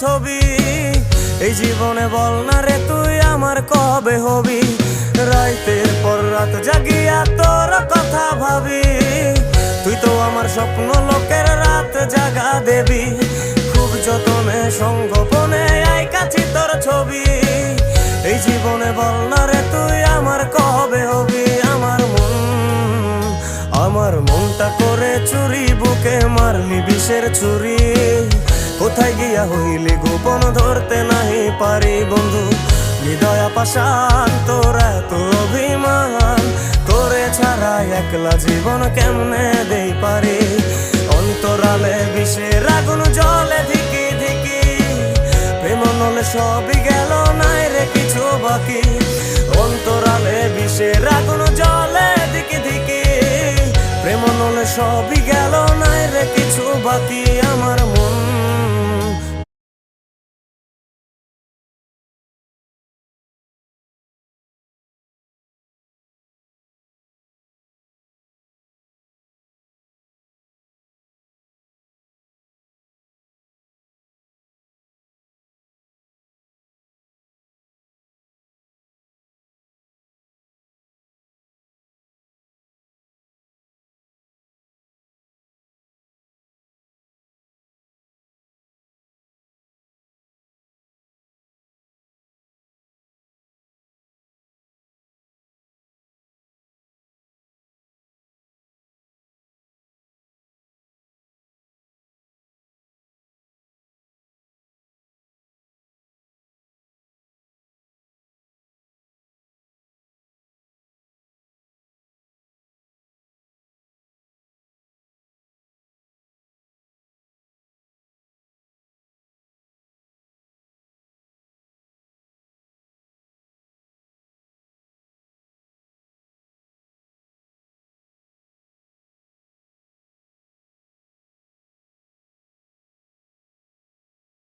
ছবি। এই জীবনে বল না রে তুই আমার কবে হবি, রাতের পর রাত জাগিয়া তোর কথা ভাবি। তুই তো আমার স্বপ্ন লোকের রাত জাগা দেবী, খুব যতনে সংগোপনে আইকাছি তোর ছবি। এই জীবনে বল না রে তুই আমার কবে হবি, আমার মনটা করে চুরি, বুকে মারলি বিষের ছুরি। কোথায় গিয়া হইলি গোপন ধরতে নাহি পারি বন্ধু, হৃদয় পাষাণ তোর এত অভিমান। তোরে ছাড়া একলা জীবন কেমনে দেই পারি, অন্তরালে বিষের আগুন জ্বলে ধিকি ধিকি। প্রেম নলে সবই গেল নাই রে কিছু বাকি, অন্তরালে বিষের আগুন জ্বলে ধিকি ধিকি। প্রেম নলে সবই গেল নাই রে কিছু বাকি, আমার মন